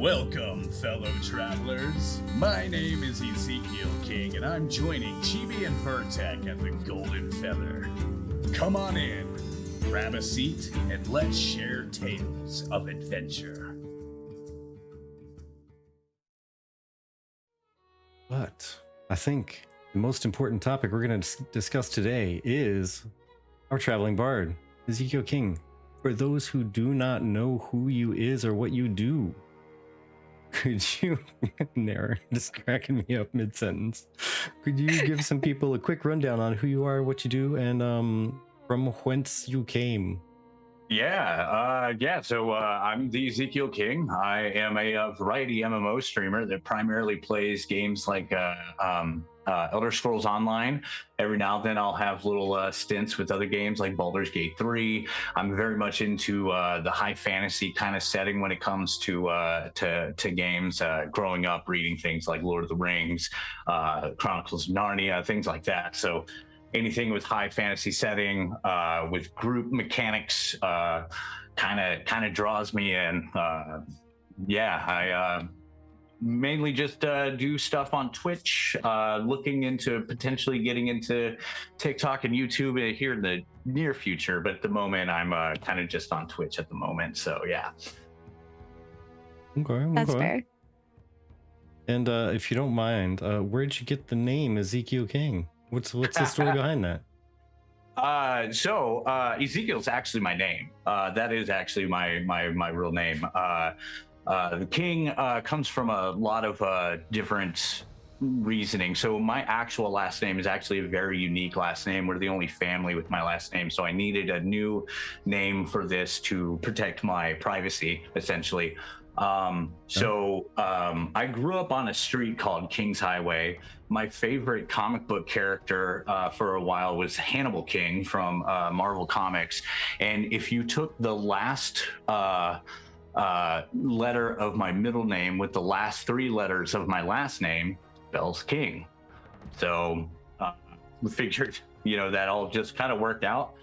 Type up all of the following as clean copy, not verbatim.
Welcome, fellow travelers. My name is Ezekiel King, and I'm joining Chibi and Vertec at the Golden Feather. Come on in, grab a seat, and let's share tales of adventure. But I think the most important topic we're going to discuss today is our traveling bard, Ezekiel King. For those who do not know who you is or what you do, could you, Nara, just cracking me up mid-sentence, could you give some people a quick rundown on who you are, what you do, and from whence you came? So I'm the Ezekiel King. I am a variety MMO streamer that primarily plays games like Elder Scrolls Online. Every now and then I'll have little stints with other games like Baldur's Gate 3. I'm very much into the high fantasy kind of setting when it comes to games. Growing up reading things like Lord of the Rings, Chronicles of Narnia, things like that. So anything with high fantasy setting, with group mechanics, kind of draws me in. I mainly just do stuff on Twitch, looking into potentially getting into TikTok and YouTube here in the near future. But at the moment, I'm kind of just on Twitch at the moment. So yeah. Okay, That's fair. And if you don't mind, where'd you get the name Ezekiel King? What's the story behind that? Ezekiel's actually my name. That is actually my real name. The King comes from a lot of different reasoning. So my actual last name is actually a very unique last name. We're the only family with my last name. So I needed a new name for this to protect my privacy, essentially. I grew up on a street called King's Highway. My favorite comic book character for a while was Hannibal King from Marvel Comics. And if you took the last letter of my middle name with the last three letters of my last name, spells King. So we figured, that all just kind of worked out.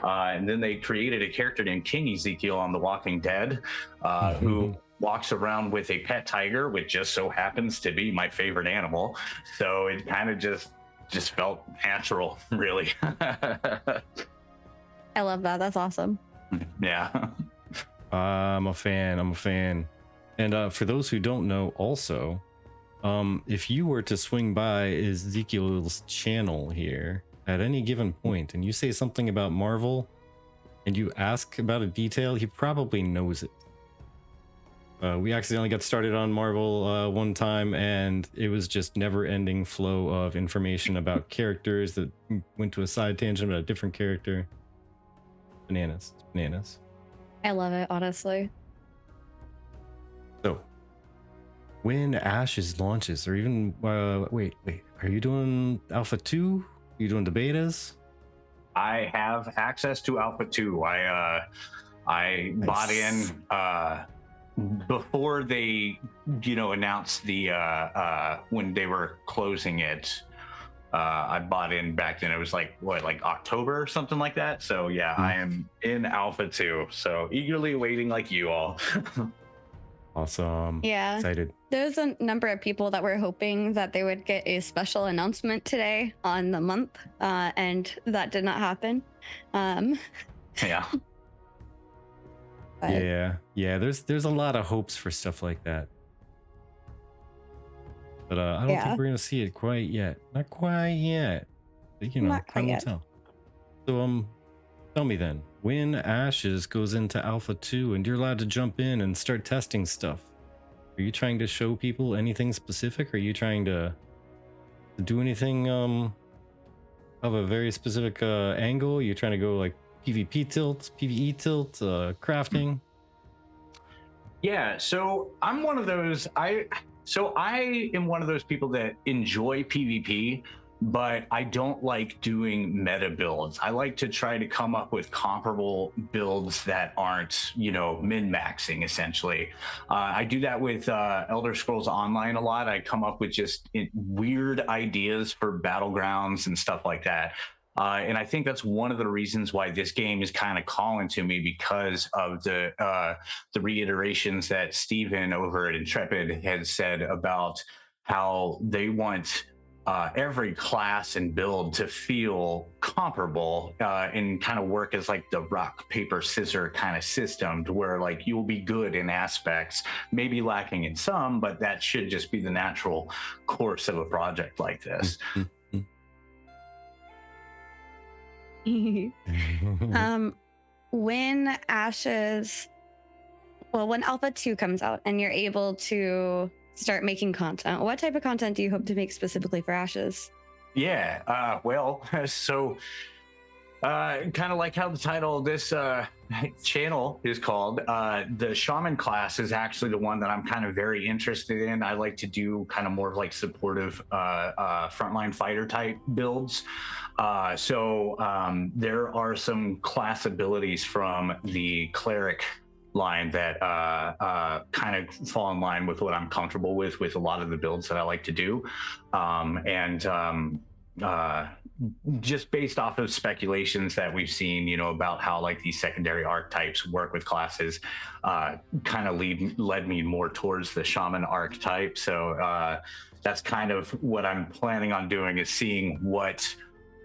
And then they created a character named King Ezekiel on The Walking Dead, who walks around with a pet tiger, which just so happens to be my favorite animal. So it kind of just felt natural, really. I love that. That's awesome. Yeah. I'm a fan. And for those who don't know also, if you were to swing by Ezekiel's channel here at any given point and you say something about Marvel and you ask about a detail, he probably knows it. We accidentally got started on Marvel one time, and it was just never-ending flow of information about characters that went to a side tangent about a different character. Bananas. I love it, honestly. So, when Ashes launches, or even wait, are you doing Alpha 2? Are you doing the betas? I have access to Alpha 2. I Nice. bought in before they announced the when they were closing it. I bought in back then. It was like October or something like that. So yeah, I am in Alpha 2, so eagerly waiting like you all. Awesome. Yeah. Excited. There's a number of people that were hoping that they would get a special announcement today on the month, and that did not happen. Yeah. But Yeah. There's a lot of hopes for stuff like that, but I don't think we're gonna see it quite yet. Not quite yet. But, Not quite time will yet. tell. So tell me then, when Ashes goes into Alpha 2 and you're allowed to jump in and start testing stuff, are you trying to show people anything specific? Are you trying to do anything of a very specific angle? Are you trying to go like PvP tilt, PvE tilt, crafting? Yeah, so I'm one of those. I am one of those people that enjoy PvP, but I don't like doing meta builds. I like to try to come up with comparable builds that aren't, min-maxing, essentially. I do that with Elder Scrolls Online a lot. I come up with just weird ideas for battlegrounds and stuff like that. And I think that's one of the reasons why this game is kind of calling to me, because of the reiterations that Steven over at Intrepid has said about how they want every class and build to feel comparable and kind of work as like the rock, paper, scissor kind of system, to where like you'll be good in aspects, maybe lacking in some, but that should just be the natural course of a project like this. When when Alpha 2 comes out and you're able to start making content, what type of content do you hope to make specifically for Ashes? Yeah, well, so kind of like how the title of this channel is called, the shaman class is actually the one that I'm kind of very interested in. I like to do kind of more of like supportive frontline fighter type builds. So there are some class abilities from the cleric line that kind of fall in line with what I'm comfortable with a lot of the builds that I like to do. Just based off of speculations that we've seen, you know, about how like these secondary archetypes work with classes, kind of led me more towards the shaman archetype. So that's kind of what I'm planning on doing, is seeing what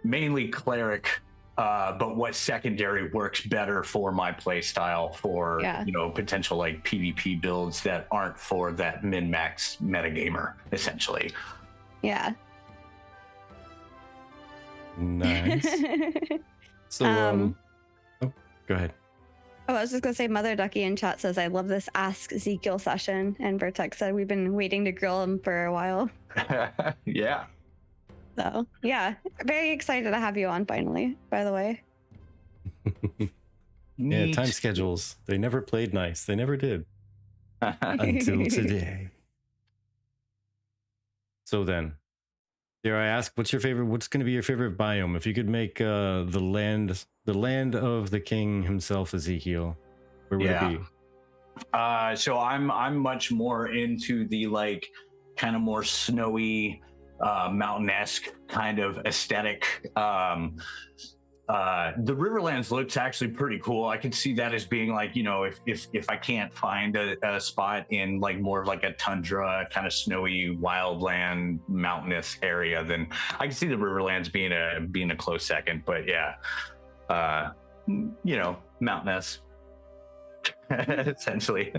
mainly cleric, but what secondary works better for my play style for, you know, potential like PvP builds that aren't for that min-max metagamer, essentially. Yeah. Nice. So, oh, go ahead. Oh, I was just gonna say, Mother Ducky in chat says, "I love this Ask Ezekiel session," and Vertex said, "We've been waiting to grill him for a while." Yeah. So yeah, very excited to have you on finally. By the way. Yeah, time schedules. They never played nice. They never did. Until today. So then, dare I ask, what's going to be your favorite biome? If you could make the land of the king himself, Ezekiel, where would it be? So I'm much more into the like kind of more snowy, mountain-esque kind of aesthetic. The Riverlands looks actually pretty cool. I could see that as being like, you know, if I can't find a spot in like more of like a tundra kind of snowy wildland mountainous area, then I can see the Riverlands being a close second. But yeah, you know, mountainous essentially.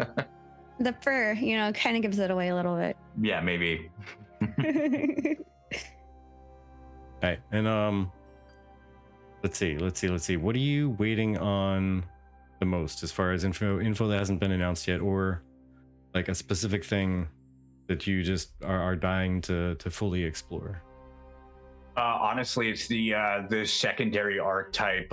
The fur, you know, kind of gives it away a little bit. Yeah, maybe. Right, and let's see. What are you waiting on the most as far as info that hasn't been announced yet, or like a specific thing that you just are dying to fully explore? Honestly, it's the secondary archetype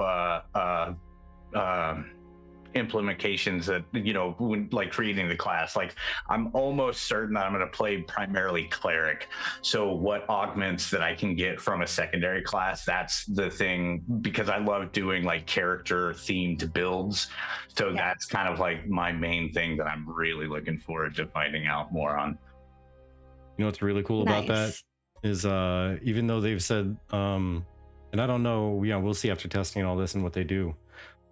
implementations that, you know, when like creating the class. Like I'm almost certain that I'm going to play primarily cleric, so what augments that I can get from a secondary class, that's the thing, because I love doing like character themed builds. So that's kind of like my main thing that I'm really looking forward to finding out more on. You know what's really cool about that is even though they've said and I don't know, you know, we'll see after testing all this and what they do,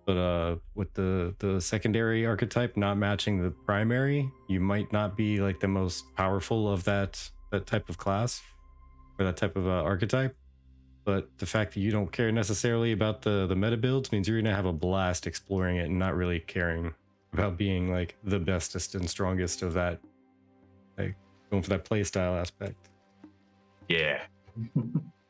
but with the secondary archetype not matching the primary, you might not be like the most powerful of that type of class or that type of archetype. But the fact that you don't care necessarily about the meta builds means you're gonna have a blast exploring it and not really caring about being like the bestest and strongest of that, like going for that play style aspect. Yeah.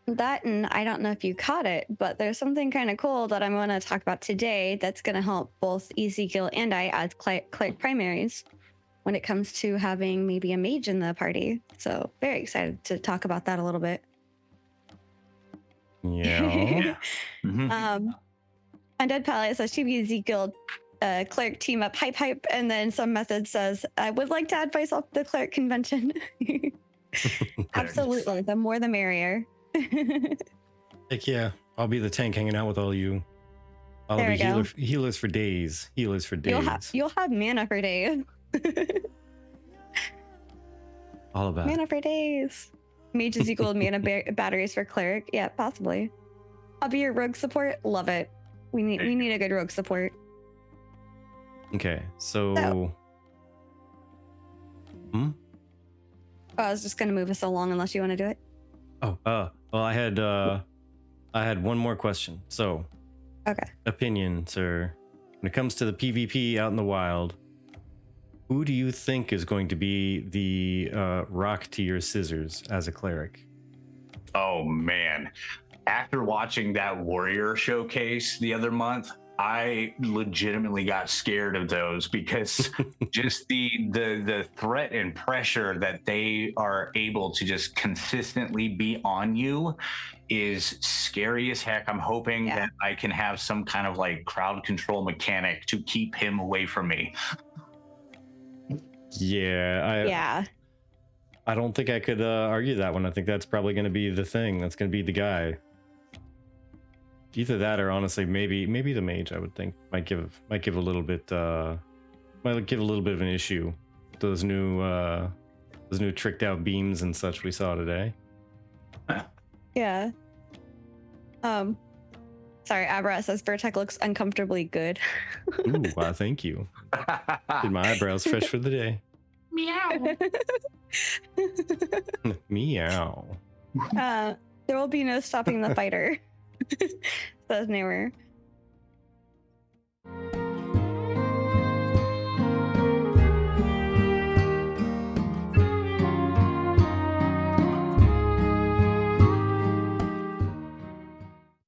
That, and I don't know if you caught it, but there's something kind of cool that I'm going to talk about today that's going to help both Ezekiel and I as cleric primaries when it comes to having maybe a mage in the party. So very excited to talk about that a little bit. Yeah. Undead Palette says, "Chibi Ezekiel cleric team up, hype," and then some method says, "I would like to add myself to the cleric convention." Absolutely, the more the merrier. Heck yeah, I'll be the tank hanging out with all you. I'll be healers for days. Healers for days. You'll have mana for days. All about mana for days. Mages equal mana batteries for cleric. Yeah, possibly. I'll be your rogue support. Love it. We need a good rogue support. Okay, so Oh, I was just gonna move us along unless you want to do it. well, I had one more question. So, Okay. opinion, sir. When it comes to the PvP out in the wild, who do you think is going to be the rock to your scissors as a cleric? Oh man. After watching that warrior showcase the other month, I legitimately got scared of those because just the threat and pressure that they are able to just consistently be on you is scary as heck. I'm hoping that I can have some kind of like crowd control mechanic to keep him away from me. Yeah, I don't think I could argue that one. I think that's probably going to be the thing. That's going to be the guy. Either that, or honestly, maybe the mage. I would think might give a little bit of an issue. Those new tricked out beams and such we saw today. Yeah. Sorry, Abra says Vertec looks uncomfortably good. Ooh, wow, thank you. Did my eyebrows fresh for the day. Meow. Meow. There will be no stopping the fighter. Says Newer.